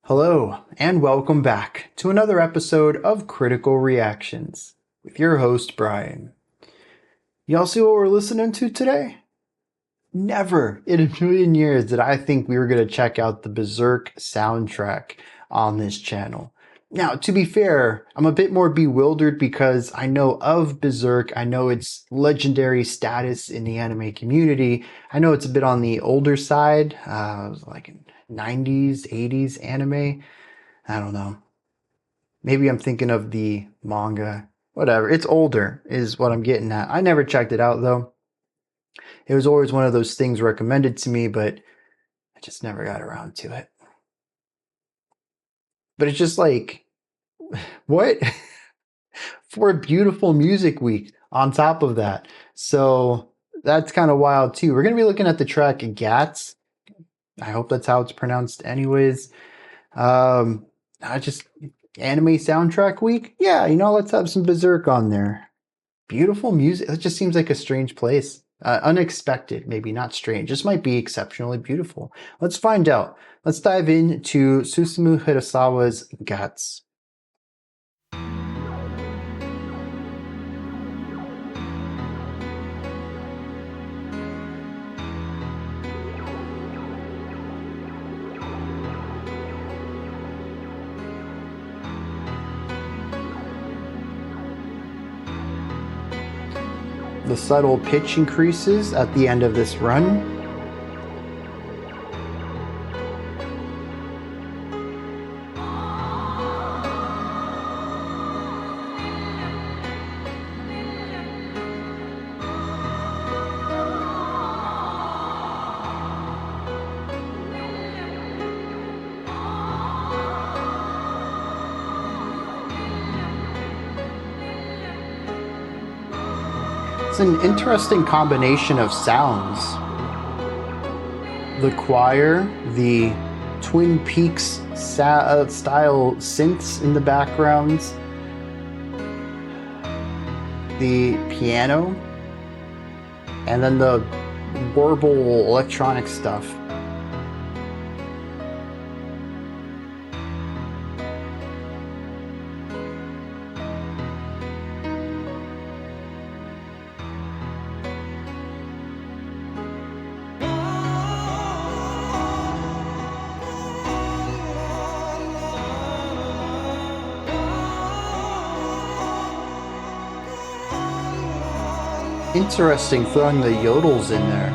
Hello, and welcome back to another episode of Critical Reactions with your host, Bryan. Y'all see what we're listening to today? Never in a million years did I think we were going to check out the Berserk soundtrack on this channel. Now, to be fair, I'm a bit more bewildered because I know of Berserk. I know its legendary status in the anime community. I know it's a bit on the older side, like in 90s, 80s anime. I don't know. Maybe I'm thinking of the manga. Whatever. It's older, is what I'm getting at. I never checked it out, though. It was always one of those things recommended to me, but I just never got around to it. But it's just like, what? For a beautiful music week on top of that. So that's kind of wild, too. We're going to be looking at the track Gats. I hope that's how it's pronounced, anyways. I just anime soundtrack week. Yeah, let's have some Berserk on there. Beautiful music. It just seems like a strange place. Unexpected, maybe not strange. Just might be exceptionally beautiful. Let's find out. Let's dive into Susumu Hirasawa's Guts. The subtle pitch increases at the end of this run. It's an interesting combination of sounds. The choir, the Twin Peaks style synths in the backgrounds, the piano, and then the warble electronic stuff. Interesting throwing the yodels in there.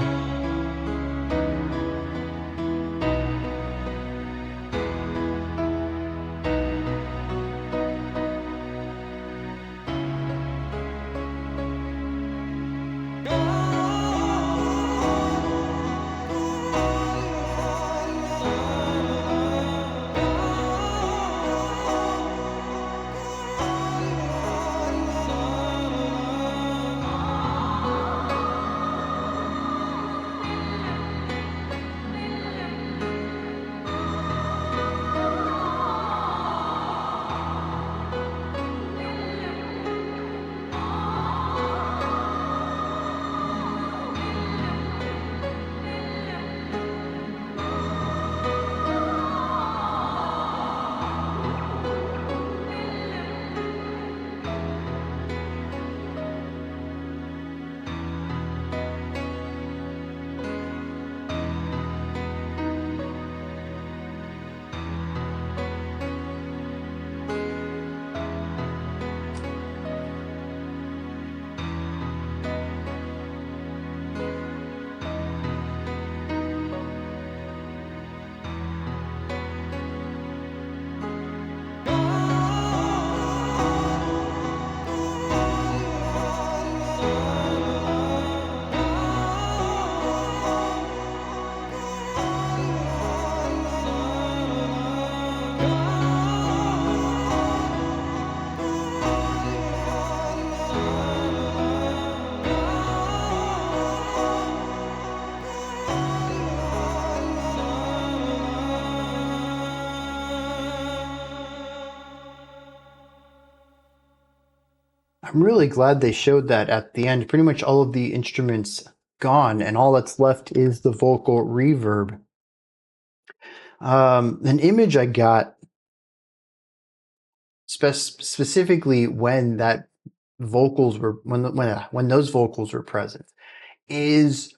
I'm really glad they showed that at the end. Pretty much all of the instruments gone, and all that's left is the vocal reverb. An image I got specifically when that vocals were when those vocals were present is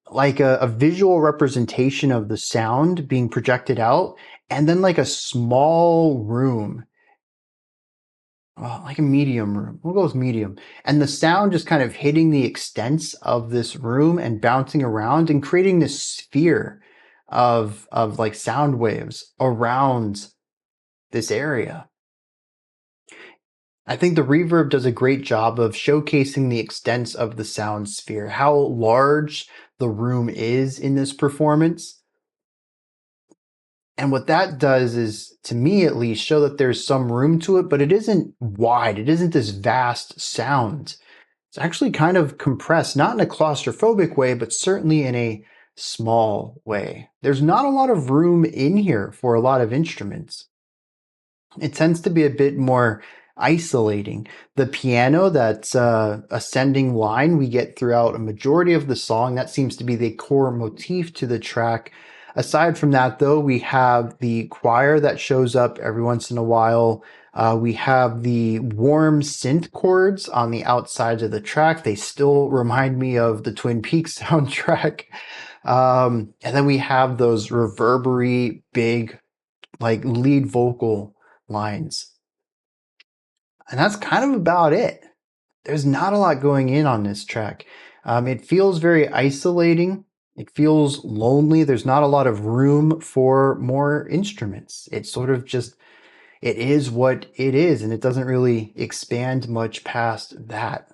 like a visual representation of the sound being projected out, and then like a small room, like a medium room. We'll go with medium. And the sound just kind of hitting the extents of this room and bouncing around and creating this sphere of like sound waves around this area. I think the reverb does a great job of showcasing the extents of the sound sphere, how large the room is in this performance. And what that does is, to me at least, show that there's some room to it, but it isn't wide. It isn't this vast sound. It's actually kind of compressed, not in a claustrophobic way, but certainly in a small way. There's not a lot of room in here for a lot of instruments. It tends to be a bit more isolating. The piano, that's ascending line we get throughout a majority of the song, that seems to be the core motif to the track. Aside from that, though, we have the choir that shows up every once in a while. We have the warm synth chords on the outsides of the track. They still remind me of the Twin Peaks soundtrack. And then we have those reverberary, big, like lead vocal lines. And that's kind of about it. There's not a lot going in on this track. It feels very isolating. It feels lonely. There's not a lot of room for more instruments. It's sort of just, it is what it is, and it doesn't really expand much past that.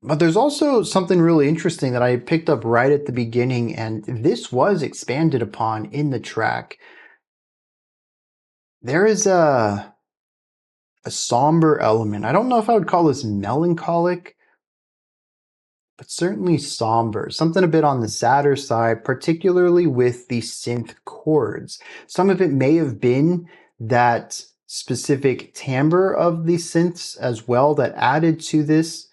But there's also something really interesting that I picked up right at the beginning, and this was expanded upon in the track. There is a somber element. I don't know if I would call this melancholic, but certainly somber. Something a bit on the sadder side, particularly with the synth chords. Some of it may have been that specific timbre of the synths as well that added to this.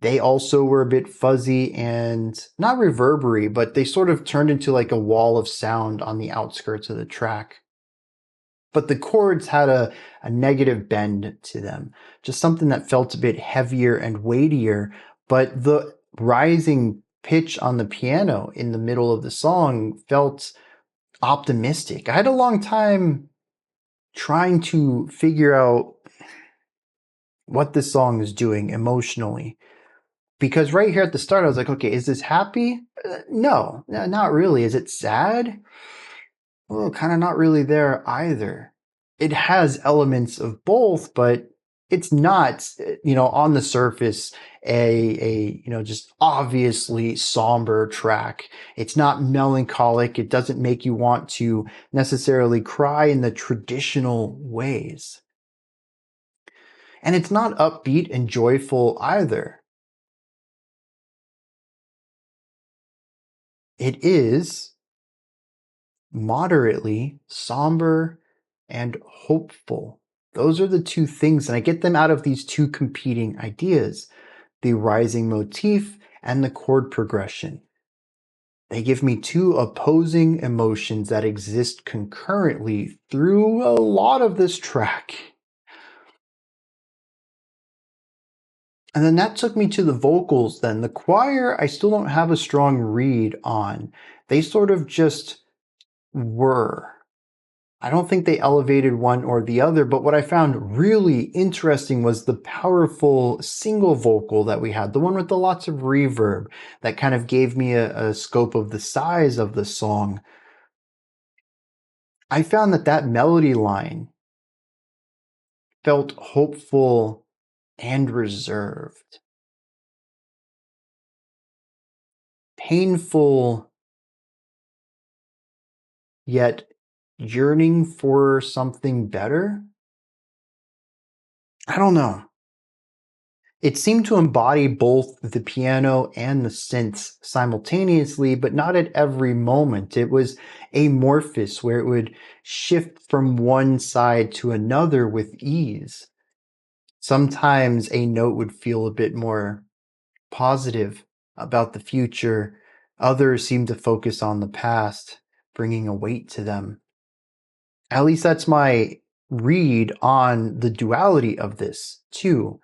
They also were a bit fuzzy and not reverberary, but they sort of turned into like a wall of sound on the outskirts of the track. But the chords had a negative bend to them, just something that felt a bit heavier and weightier. But the rising pitch on the piano in the middle of the song felt optimistic. I had a long time trying to figure out what this song is doing emotionally. Because right here at the start, I was like, okay, is this happy? No, not really. Is it sad? Well, kind of not really there either. It has elements of both, but it's not, on the surface, just obviously somber track. It's not melancholic. It doesn't make you want to necessarily cry in the traditional ways. And it's not upbeat and joyful either. It is moderately somber and hopeful. Those are the two things, and I get them out of these two competing ideas, the rising motif and the chord progression. They give me two opposing emotions that exist concurrently through a lot of this track. And then that took me to the vocals then. The choir, I still don't have a strong read on. They sort of just were. I don't think they elevated one or the other, but what I found really interesting was the powerful single vocal that we had, the one with the lots of reverb that kind of gave me a scope of the size of the song. I found that melody line felt hopeful and reserved, painful, yet yearning for something better. I don't know. It seemed to embody both the piano and the synths simultaneously, but not at every moment. It was amorphous, where it would shift from one side to another with ease. Sometimes a note would feel a bit more positive about the future. Others seem to focus on the past, bringing a weight to them. At least that's my read on the duality of this, too.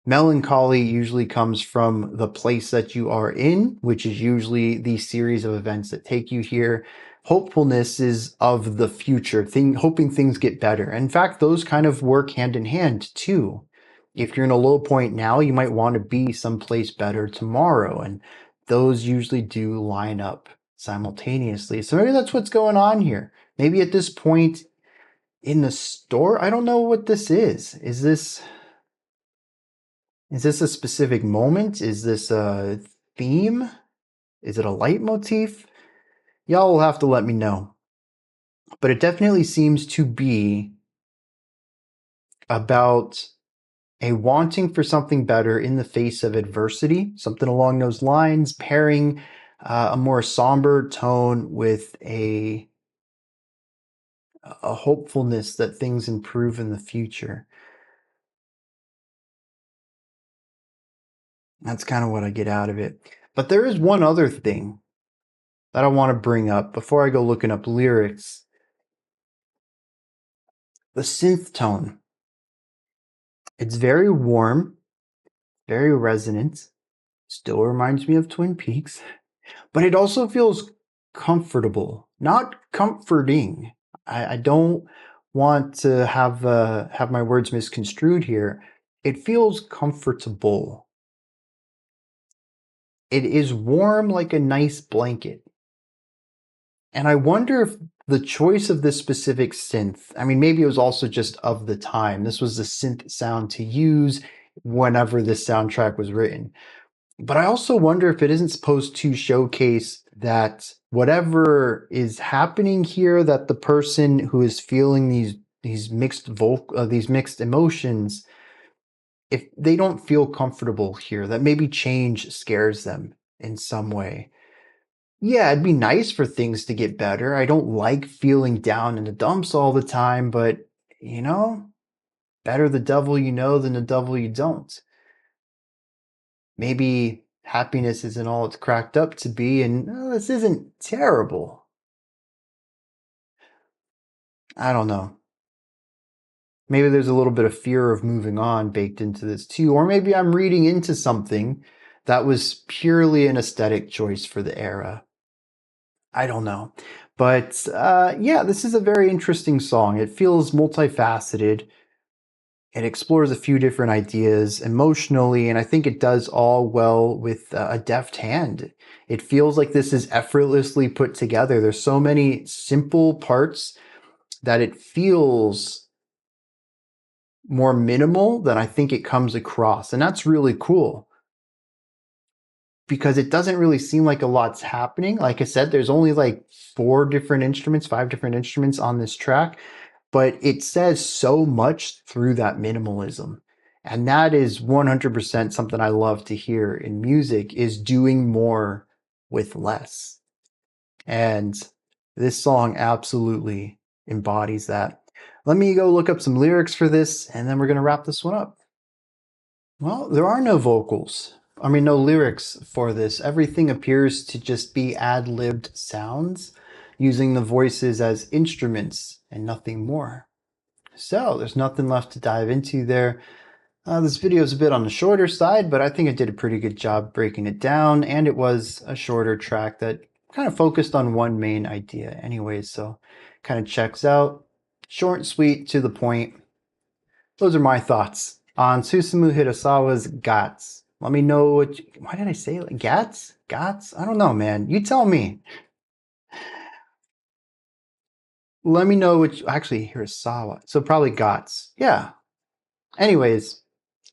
Melancholy usually comes from the place that you are in, which is usually the series of events that take you here. Hopefulness is of the future, hoping things get better. In fact, those kind of work hand in hand too. If you're in a low point now, you might want to be someplace better tomorrow. And those usually do line up simultaneously. So maybe that's what's going on here. Maybe at this point in the store, I don't know what this is. Is this a specific moment? Is this a theme? Is it a leitmotif? Y'all will have to let me know. But it definitely seems to be about a wanting for something better in the face of adversity, something along those lines, pairing a more somber tone with a hopefulness that things improve in the future. That's kind of what I get out of it. But there is one other thing that I want to bring up before I go looking up lyrics. The synth tone. It's very warm, very resonant, still reminds me of Twin Peaks, but it also feels comfortable, not comforting. I don't want to have my words misconstrued here. It feels comfortable. It is warm like a nice blanket. And I wonder if the choice of this specific synth, I mean, maybe it was also just of the time. This was the synth sound to use whenever this soundtrack was written. But I also wonder if it isn't supposed to showcase that whatever is happening here, that the person who is feeling these these mixed emotions, if they don't feel comfortable here, that maybe change scares them in some way. Yeah, it'd be nice for things to get better. I don't like feeling down in the dumps all the time, but you know, better the devil you know than the devil you don't. Maybe happiness isn't all it's cracked up to be, and this isn't terrible. I don't know. Maybe there's a little bit of fear of moving on baked into this too, or maybe I'm reading into something that was purely an aesthetic choice for the era. I don't know. But yeah, this is a very interesting song. It feels multifaceted. It explores a few different ideas emotionally, and I think it does all well with a deft hand. It feels like this is effortlessly put together. There's so many simple parts that it feels more minimal than I think it comes across. And that's really cool because it doesn't really seem like a lot's happening. Like I said, there's only like 5 different instruments on this track, but it says so much through that minimalism. And that is 100% something I love to hear in music, is doing more with less. And this song absolutely embodies that. Let me go look up some lyrics for this, and then we're going to wrap this one up. Well, there are no vocals. I mean, no lyrics for this. Everything appears to just be ad-libbed sounds, using the voices as instruments and nothing more. So there's nothing left to dive into there. This video is a bit on the shorter side, but I think I did a pretty good job breaking it down, and it was a shorter track that kind of focused on one main idea anyways, so kind of checks out. Short, sweet, to the point. Those are my thoughts on Susumu Hirasawa's Gats. Let me know why did I say it? Gats? Gats? I don't know, man. You tell me. Let me know actually, Hirasawa. So probably Gats. Yeah. Anyways,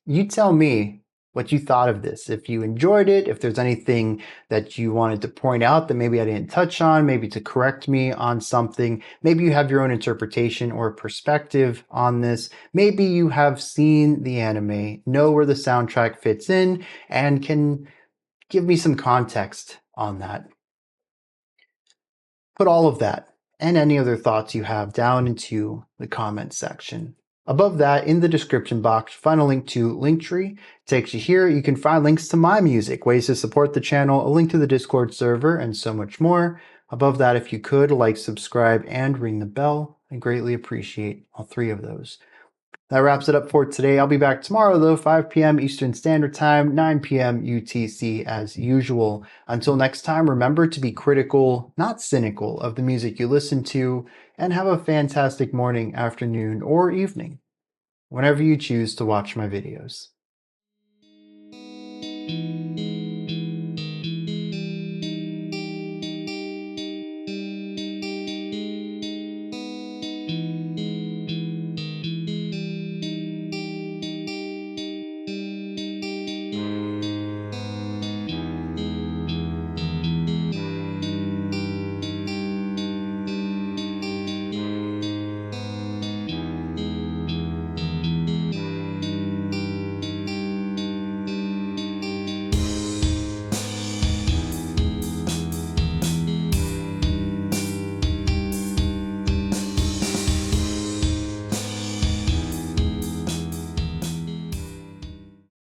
you tell me what you thought of this. If you enjoyed it, if there's anything that you wanted to point out that maybe I didn't touch on, maybe to correct me on something, maybe you have your own interpretation or perspective on this. Maybe you have seen the anime, know where the soundtrack fits in, and can give me some context on that. Put all of that and any other thoughts you have down into the comment section. Above that, in the description box, find a link to Linktree. Takes you here. You can find links to my music, ways to support the channel, a link to the Discord server, and so much more. Above that, if you could, like, subscribe, and ring the bell. I greatly appreciate all three of those. That wraps it up for today. I'll be back tomorrow, though, 5 p.m. Eastern Standard Time, 9 p.m. UTC as usual. Until next time, remember to be critical, not cynical, of the music you listen to, and have a fantastic morning, afternoon, or evening, whenever you choose to watch my videos.